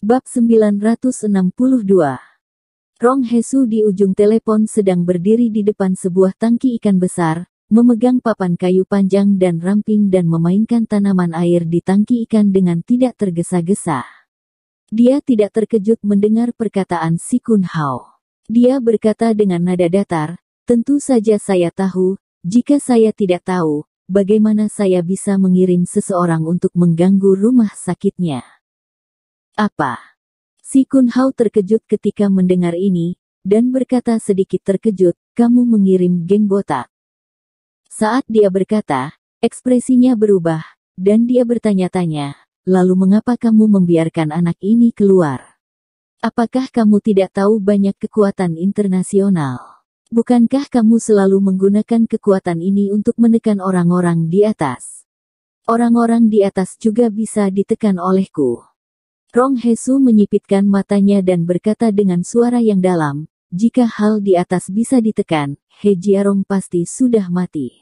Bab 962. Rong Hesu di ujung telepon sedang berdiri di depan sebuah tangki ikan besar, memegang papan kayu panjang dan ramping dan memainkan tanaman air di tangki ikan dengan tidak tergesa-gesa. Dia tidak terkejut mendengar perkataan Si Kun Hao. Dia berkata dengan nada datar, "Tentu saja saya tahu, jika saya tidak tahu, bagaimana saya bisa mengirim seseorang untuk mengganggu rumah sakitnya?" "Apa?" Si Kun Hao terkejut ketika mendengar ini, dan berkata sedikit terkejut, "Kamu mengirim geng botak." Saat dia berkata, ekspresinya berubah, dan dia bertanya-tanya, "Lalu mengapa kamu membiarkan anak ini keluar? Apakah kamu tidak tahu banyak kekuatan internasional? Bukankah kamu selalu menggunakan kekuatan ini untuk menekan orang-orang di atas? Orang-orang di atas juga bisa ditekan olehku." Rong Hesu menyipitkan matanya dan berkata dengan suara yang dalam, "Jika hal di atas bisa ditekan, He Jiarong pasti sudah mati.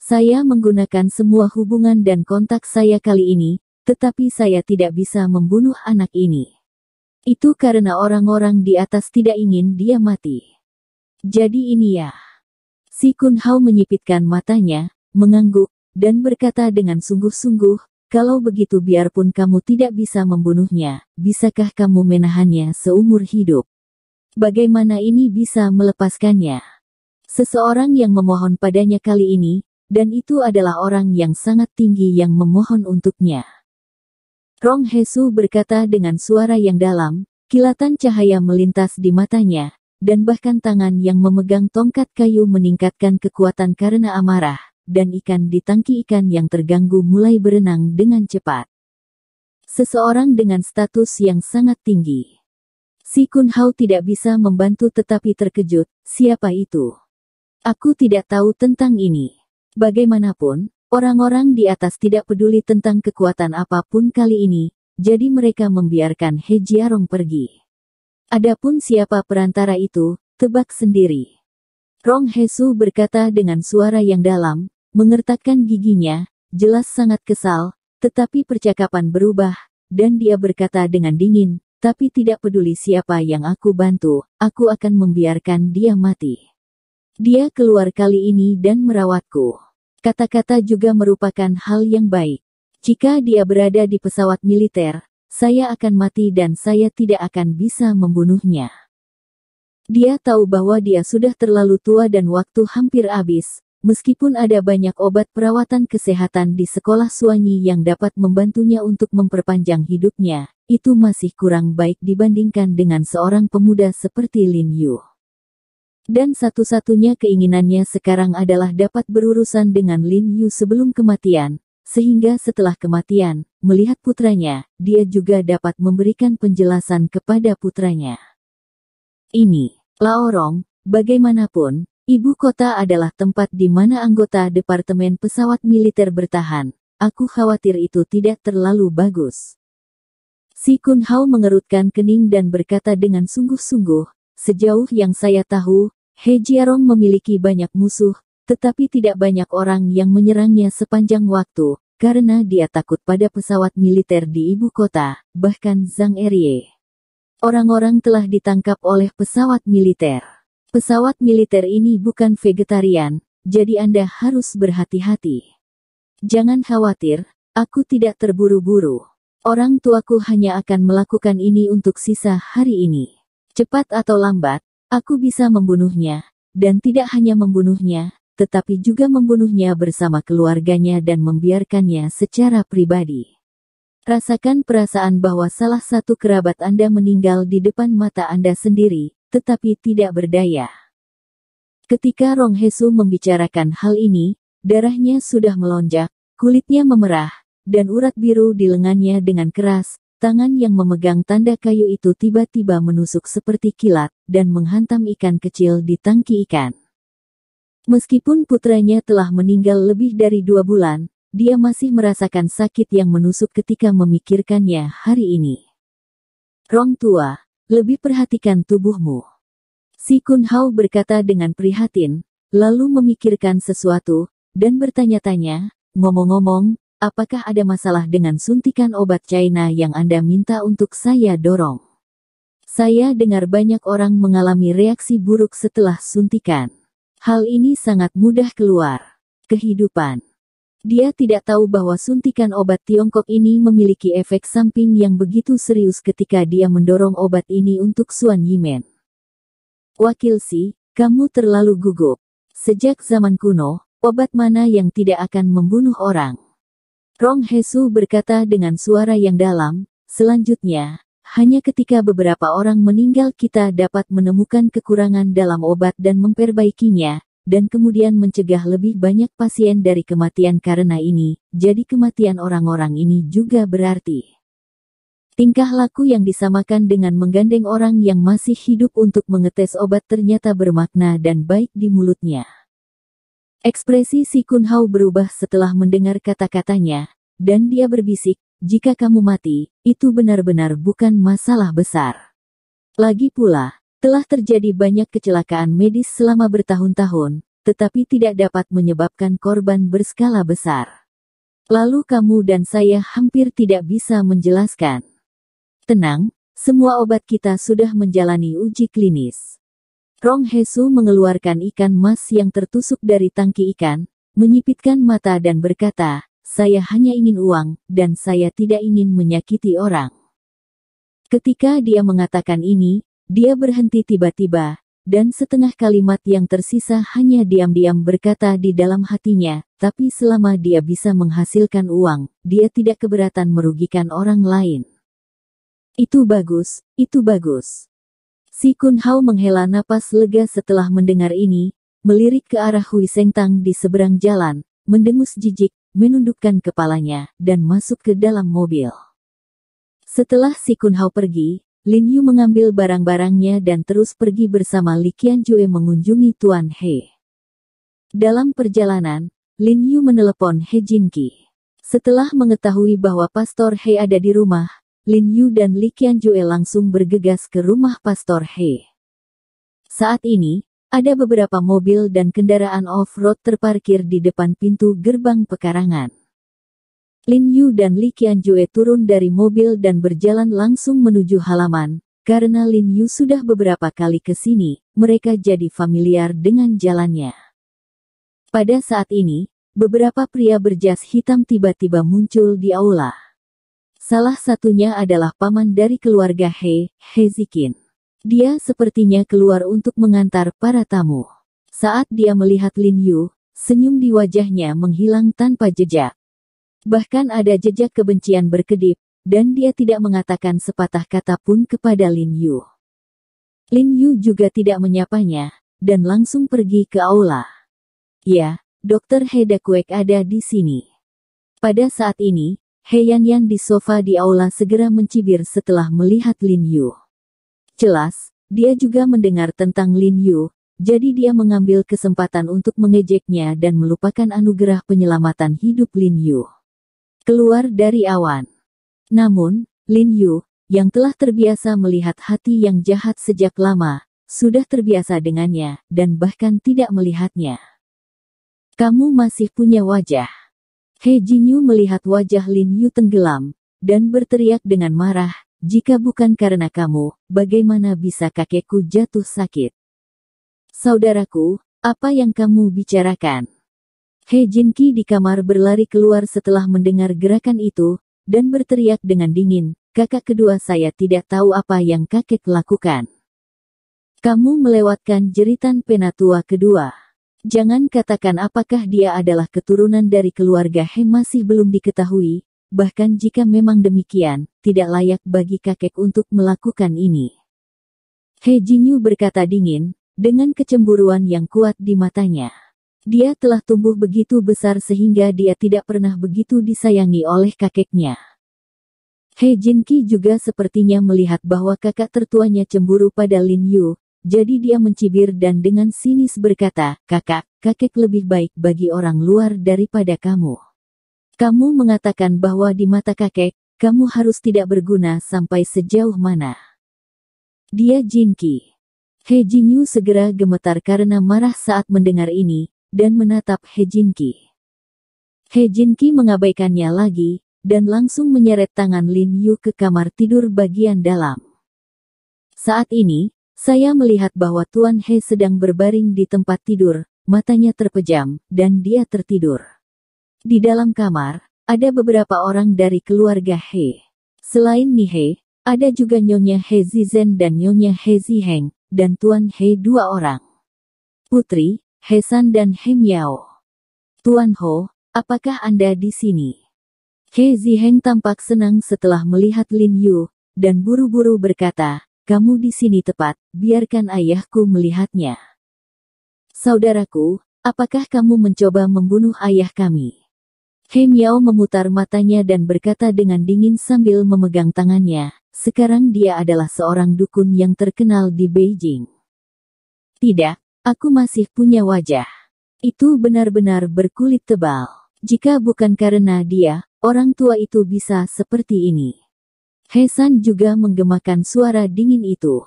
Saya menggunakan semua hubungan dan kontak saya kali ini, tetapi saya tidak bisa membunuh anak ini. Itu karena orang-orang di atas tidak ingin dia mati. Jadi ini ya." Si Kun Hao menyipitkan matanya, mengangguk, dan berkata dengan sungguh-sungguh, "Kalau begitu biarpun kamu tidak bisa membunuhnya, bisakah kamu menahannya seumur hidup? Bagaimana ini bisa melepaskannya?" Seseorang yang memohon padanya kali ini, dan itu adalah orang yang sangat tinggi yang memohon untuknya. Rong Hesu berkata dengan suara yang dalam, kilatan cahaya melintas di matanya, dan bahkan tangan yang memegang tongkat kayu meningkatkan kekuatan karena amarah. Dan ikan di tangki ikan yang terganggu mulai berenang dengan cepat. Seseorang dengan status yang sangat tinggi. Si Kun Hao tidak bisa membantu tetapi terkejut, "Siapa itu? Aku tidak tahu tentang ini." Bagaimanapun, orang-orang di atas tidak peduli tentang kekuatan apapun kali ini, jadi mereka membiarkan He Jiarong pergi. Adapun siapa perantara itu, tebak sendiri. Rong Hesu berkata dengan suara yang dalam, mengertakkan giginya, jelas sangat kesal, tetapi percakapan berubah, dan dia berkata dengan dingin, "Tapi tidak peduli siapa yang aku bantu, aku akan membiarkan dia mati. Dia keluar kali ini dan merawatku." Kata-kata juga merupakan hal yang baik. Jika dia berada di pesawat militer, saya akan mati dan saya tidak akan bisa membunuhnya. Dia tahu bahwa dia sudah terlalu tua dan waktu hampir habis. Meskipun ada banyak obat perawatan kesehatan di sekolah Suanyi yang dapat membantunya untuk memperpanjang hidupnya, itu masih kurang baik dibandingkan dengan seorang pemuda seperti Lin Yu. Dan satu-satunya keinginannya sekarang adalah dapat berurusan dengan Lin Yu sebelum kematian, sehingga setelah kematian, melihat putranya, dia juga dapat memberikan penjelasan kepada putranya. Ini, Laorong, bagaimanapun, ibu kota adalah tempat di mana anggota Departemen Pesawat Militer bertahan. Aku khawatir itu tidak terlalu bagus. Si Kun Hao mengerutkan kening dan berkata dengan sungguh-sungguh, "Sejauh yang saya tahu, He Jiarong memiliki banyak musuh, tetapi tidak banyak orang yang menyerangnya sepanjang waktu, karena dia takut pada pesawat militer di ibu kota, bahkan Zhang Erye. Orang-orang telah ditangkap oleh pesawat militer. Pesawat militer ini bukan vegetarian, jadi Anda harus berhati-hati. Jangan khawatir, aku tidak terburu-buru. Orang tuaku hanya akan melakukan ini untuk sisa hari ini. Cepat atau lambat, aku bisa membunuhnya, dan tidak hanya membunuhnya, tetapi juga membunuhnya bersama keluarganya dan membiarkannya secara pribadi. Rasakan perasaan bahwa salah satu kerabat Anda meninggal di depan mata Anda sendiri, tetapi tidak berdaya." Ketika Rong Hesu membicarakan hal ini, darahnya sudah melonjak, kulitnya memerah, dan urat biru di lengannya dengan keras, tangan yang memegang tanda kayu itu tiba-tiba menusuk seperti kilat, dan menghantam ikan kecil di tangki ikan. Meskipun putranya telah meninggal lebih dari 2 bulan, dia masih merasakan sakit yang menusuk ketika memikirkannya hari ini. "Rong tua, lebih perhatikan tubuhmu." Si Kun Hao berkata dengan prihatin, lalu memikirkan sesuatu, dan bertanya-tanya, "Ngomong-ngomong, apakah ada masalah dengan suntikan obat China yang Anda minta untuk saya dorong? Saya dengar banyak orang mengalami reaksi buruk setelah suntikan. Hal ini sangat mudah keluar kehidupan. Dia tidak tahu bahwa suntikan obat Tiongkok ini memiliki efek samping yang begitu serius ketika dia mendorong obat ini untuk Suan Yimen. Wakil Si, kamu terlalu gugup. Sejak zaman kuno, obat mana yang tidak akan membunuh orang? Rong Hesu berkata dengan suara yang dalam. Selanjutnya, hanya ketika beberapa orang meninggal kita dapat menemukan kekurangan dalam obat dan memperbaikinya, dan kemudian mencegah lebih banyak pasien dari kematian karena ini. Jadi kematian orang-orang ini juga berarti tingkah laku yang disamakan dengan menggandeng orang yang masih hidup untuk mengetes obat ternyata bermakna dan baik di mulutnya. Ekspresi Si Kun Hao berubah setelah mendengar kata-katanya, dan dia berbisik, jika kamu mati, itu benar-benar bukan masalah besar. Lagi pula, telah terjadi banyak kecelakaan medis selama bertahun-tahun, tetapi tidak dapat menyebabkan korban berskala besar. Lalu kamu dan saya hampir tidak bisa menjelaskan. Tenang, semua obat kita sudah menjalani uji klinis. Rong Hesu mengeluarkan ikan mas yang tertusuk dari tangki ikan, menyipitkan mata dan berkata, saya hanya ingin uang, dan saya tidak ingin menyakiti orang. Ketika dia mengatakan ini, dia berhenti tiba-tiba, dan setengah kalimat yang tersisa hanya diam-diam berkata di dalam hatinya, tapi selama dia bisa menghasilkan uang, dia tidak keberatan merugikan orang lain. Itu bagus, itu bagus. Si Kun Hao menghela napas lega setelah mendengar ini, melirik ke arah Hui Sengtang di seberang jalan, mendengus jijik, menundukkan kepalanya, dan masuk ke dalam mobil. Setelah Si Kun Hao pergi, Lin Yu mengambil barang-barangnya dan terus pergi bersama Li Qianjue mengunjungi Tuan He. Dalam perjalanan, Lin Yu menelepon He Jinqi. Setelah mengetahui bahwa Pastor He ada di rumah, Lin Yu dan Li Qianjue langsung bergegas ke rumah Pastor He. Saat ini, ada beberapa mobil dan kendaraan off-road terparkir di depan pintu gerbang pekarangan. Lin Yu dan Li Qianjue turun dari mobil dan berjalan langsung menuju halaman. Karena Lin Yu sudah beberapa kali ke sini, mereka jadi familiar dengan jalannya. Pada saat ini, beberapa pria berjas hitam tiba-tiba muncul di aula. Salah satunya adalah paman dari keluarga He, He Ziqin. Dia sepertinya keluar untuk mengantar para tamu. Saat dia melihat Lin Yu, senyum di wajahnya menghilang tanpa jejak. Bahkan ada jejak kebencian berkedip, dan dia tidak mengatakan sepatah kata pun kepada Lin Yu. Lin Yu juga tidak menyapanya, dan langsung pergi ke aula. Ya, Dr. He Dakuek ada di sini. Pada saat ini, He Yan di sofa di aula segera mencibir setelah melihat Lin Yu. Jelas, dia juga mendengar tentang Lin Yu, jadi dia mengambil kesempatan untuk mengejeknya dan melupakan anugerah penyelamatan hidup Lin Yu. Keluar dari awan. Namun, Lin Yu, yang telah terbiasa melihat hati yang jahat sejak lama, sudah terbiasa dengannya, dan bahkan tidak melihatnya. Kamu masih punya wajah. He Jinyu melihat wajah Lin Yu tenggelam, dan berteriak dengan marah, jika bukan karena kamu, bagaimana bisa kakekku jatuh sakit? Saudaraku, apa yang kamu bicarakan? He Jinqi di kamar berlari keluar setelah mendengar gerakan itu, dan berteriak dengan dingin, kakak kedua saya tidak tahu apa yang kakek lakukan. Kamu melewatkan jeritan penatua kedua. Jangan katakan apakah dia adalah keturunan dari keluarga He masih belum diketahui, bahkan jika memang demikian, tidak layak bagi kakek untuk melakukan ini. He Jinyu berkata dingin, dengan kecemburuan yang kuat di matanya. Dia telah tumbuh begitu besar sehingga dia tidak pernah begitu disayangi oleh kakeknya. He Jinqi juga sepertinya melihat bahwa kakak tertuanya cemburu pada Lin Yu. Jadi dia mencibir dan dengan sinis berkata, kakek lebih baik bagi orang luar daripada kamu. Kamu mengatakan bahwa di mata kakek, kamu harus tidak berguna sampai sejauh mana. Dia Jinqi. He Jinyu segera gemetar karena marah saat mendengar ini, dan menatap He Jinqi. He Jinqi mengabaikannya lagi, dan langsung menyeret tangan Lin Yu ke kamar tidur bagian dalam. Saat ini, saya melihat bahwa Tuan He sedang berbaring di tempat tidur, matanya terpejam, dan dia tertidur. Di dalam kamar, ada beberapa orang dari keluarga He. Selain Ni He, ada juga Nyonya He Zizhen dan Nyonya He Ziheng, dan Tuan He 2 orang. Putri, He San dan He Miao. Tuan Ho, apakah Anda di sini? He Ziheng tampak senang setelah melihat Lin Yu, dan buru-buru berkata, kamu di sini tepat, biarkan ayahku melihatnya. Saudaraku, apakah kamu mencoba membunuh ayah kami? He Miao memutar matanya dan berkata dengan dingin sambil memegang tangannya, sekarang dia adalah seorang dukun yang terkenal di Beijing. Tidak, aku masih punya wajah. Itu benar-benar berkulit tebal. Jika bukan karena dia, orang tua itu bisa seperti ini. He San juga menggemakan suara dingin itu.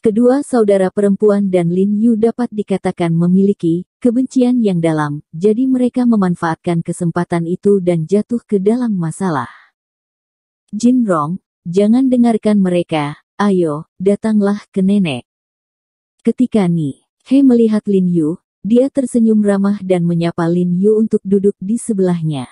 Kedua saudara perempuan dan Lin Yu dapat dikatakan memiliki kebencian yang dalam, jadi mereka memanfaatkan kesempatan itu dan jatuh ke dalam masalah. Jin Rong, jangan dengarkan mereka, ayo, datanglah ke nenek. Ketika Ni He melihat Lin Yu, dia tersenyum ramah dan menyapa Lin Yu untuk duduk di sebelahnya.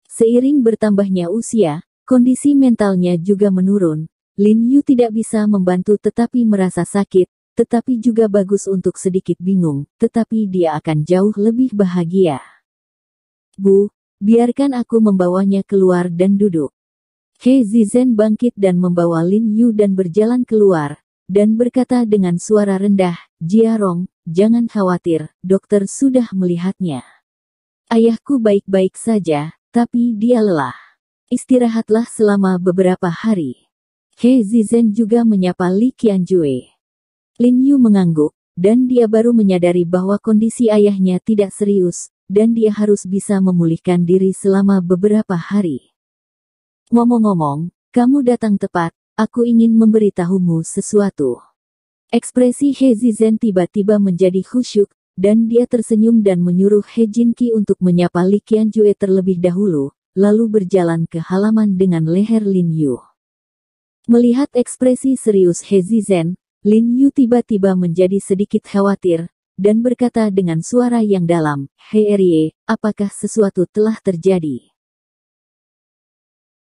Seiring bertambahnya usia, kondisi mentalnya juga menurun. Lin Yu tidak bisa membantu tetapi merasa sakit, tetapi juga bagus untuk sedikit bingung, tetapi dia akan jauh lebih bahagia. Bu, biarkan aku membawanya keluar dan duduk. He Zizhen bangkit dan membawa Lin Yu dan berjalan keluar, dan berkata dengan suara rendah, Jiarong, jangan khawatir, dokter sudah melihatnya. Ayahku baik-baik saja, tapi dia lelah. Istirahatlah selama beberapa hari. He Zizhen juga menyapa Li Qianjue. Lin Yu mengangguk, dan dia baru menyadari bahwa kondisi ayahnya tidak serius, dan dia harus bisa memulihkan diri selama beberapa hari. Ngomong-ngomong, kamu datang tepat, aku ingin memberitahumu sesuatu. Ekspresi He Zizhen tiba-tiba menjadi khusyuk, dan dia tersenyum dan menyuruh He Jinqi untuk menyapa Li Qianjue terlebih dahulu, lalu berjalan ke halaman dengan leher Lin Yu. Melihat ekspresi serius He Zizhen, Lin Yu tiba-tiba menjadi sedikit khawatir, dan berkata dengan suara yang dalam, He Erie, apakah sesuatu telah terjadi?